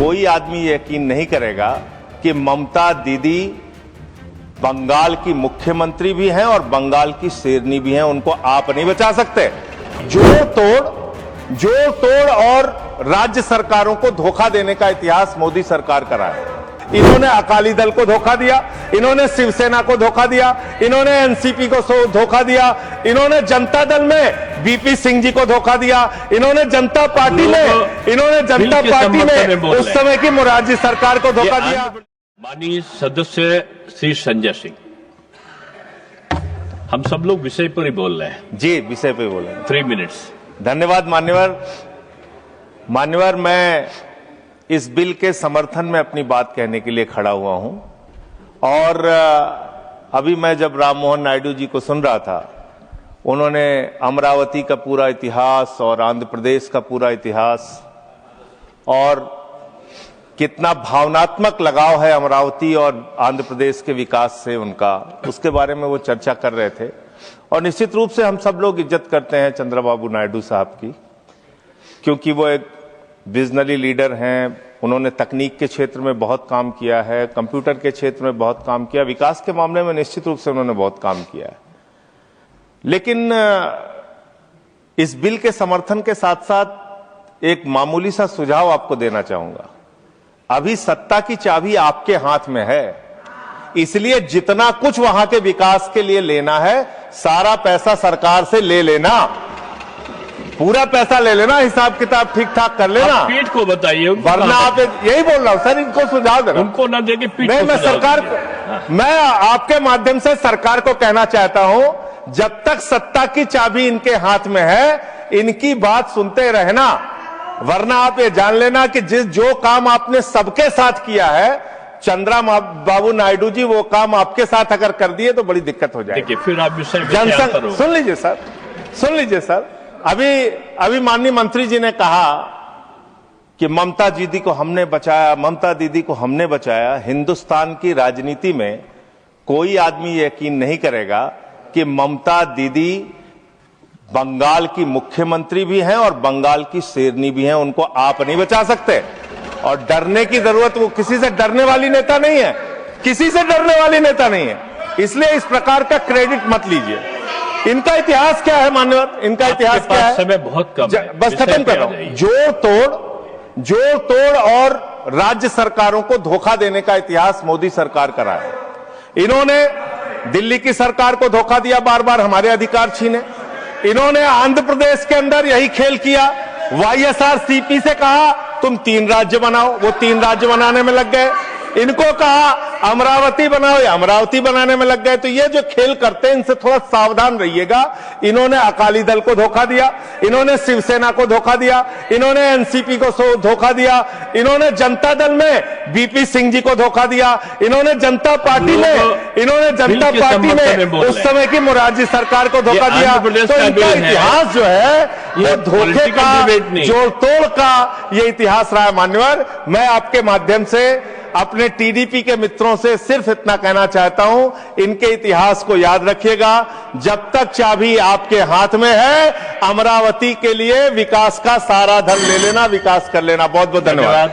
कोई आदमी यकीन नहीं करेगा कि ममता दीदी बंगाल की मुख्यमंत्री भी हैं और बंगाल की शेरनी भी हैं। उनको आप नहीं बचा सकते। जोड़ तोड़ और राज्य सरकारों को धोखा देने का इतिहास मोदी सरकार का रहा है। इन्होंने अकाली दल को धोखा दिया, इन्होंने शिवसेना को धोखा दिया, इन्होंने एनसीपी को धोखा दिया, इन्होंने जनता दल में बीपी सिंह जी को धोखा दिया, इन्होंने जनता पार्टी में उस समय की मोरारजी सरकार को धोखा दिया। माननीय सदस्य श्री संजय सिंह, हम सब लोग विषय पर ही बोल रहे हैं। जी, विषय पे बोले। 3 मिनट्स। धन्यवाद मान्यवर, मैं इस बिल के समर्थन में अपनी बात कहने के लिए खड़ा हुआ हूं। और अभी मैं जब राम मोहन नायडू जी को सुन रहा था, उन्होंने अमरावती का पूरा इतिहास और आंध्र प्रदेश का पूरा इतिहास और कितना भावनात्मक लगाव है अमरावती और आंध्र प्रदेश के विकास से उनका, उसके बारे में वो चर्चा कर रहे थे। और निश्चित रूप से हम सब लोग इज्जत करते हैं चंद्रबाबू नायडू साहब की, क्योंकि वो एक विजनरी लीडर हैं। उन्होंने तकनीक के क्षेत्र में बहुत काम किया है, कंप्यूटर के क्षेत्र में बहुत काम किया, विकास के मामले में निश्चित रूप से उन्होंने बहुत काम किया है। लेकिन इस बिल के समर्थन के साथ साथ एक मामूली सा सुझाव आपको देना चाहूंगा। अभी सत्ता की चाबी आपके हाथ में है, इसलिए जितना कुछ वहां के विकास के लिए लेना है, सारा पैसा सरकार से ले लेना, पूरा पैसा ले लेना, हिसाब किताब ठीक ठाक कर लेना। पीठ को बताइए, वरना आप यही बोल रहा हूं सर, इनको सुझाव देना, उनको ना देके पीठ नहीं, मैं सरकार को, मैं आपके माध्यम से सरकार को कहना चाहता हूं, जब तक सत्ता की चाबी इनके हाथ में है, इनकी बात सुनते रहना। वरना आप ये जान लेना कि जो काम आपने सबके साथ किया है, चंद्रबाबू नायडू जी वो काम आपके साथ अगर कर दिए तो बड़ी दिक्कत हो जाएगी। फिर आप जनसंघ सुन लीजिए सर, अभी माननीय मंत्री जी ने कहा कि ममता दीदी को हमने बचाया। हिंदुस्तान की राजनीति में कोई आदमी यकीन नहीं करेगा कि ममता दीदी बंगाल की मुख्यमंत्री भी हैं और बंगाल की शेरनी भी हैं। उनको आप नहीं बचा सकते। और डरने की जरूरत, वो किसी से डरने वाली नेता नहीं है, इसलिए इस प्रकार का क्रेडिट मत लीजिए। इनका इतिहास क्या है मान्यवर, इनका इतिहास क्या है? समय बहुत कम है, बस खत्म कर रहा हूं। जोड़ तोड़ और राज्य सरकारों को धोखा देने का इतिहास मोदी सरकार का रहा है। इन्होंने दिल्ली की सरकार को धोखा दिया, बार बार हमारे अधिकार छीने। इन्होंने आंध्र प्रदेश के अंदर यही खेल किया, वाईएसआरसीपी से कहा तुम 3 राज्य बनाओ, वो 3 राज्य बनाने में लग गए। इनको कहा अमरावती बनाओ, या अमरावती बनाने में लग गए। तो ये जो खेल करते हैं, इनसे थोड़ा सावधान रहिएगा। इन्होंने अकाली दल को धोखा दिया, इन्होंने शिवसेना को धोखा दिया, इन्होंने एनसीपी को धोखा दिया, इन्होंने जनता दल में बीपी सिंह जी को धोखा दिया, इन्होंने जनता पार्टी में उस समय की मोरारजी सरकार को धोखा दिया। तो इनका इतिहास जो है ये धोखे का, जोड़ तोड़ का ये इतिहास रहा है मान्यवर। मैं आपके माध्यम से अपने टीडीपी के मित्रों से सिर्फ इतना कहना चाहता हूं, इनके इतिहास को याद रखिएगा। जब तक चाबी आपके हाथ में है, अमरावती के लिए विकास का सारा धन ले लेना, विकास कर लेना। बहुत बहुत धन्यवाद।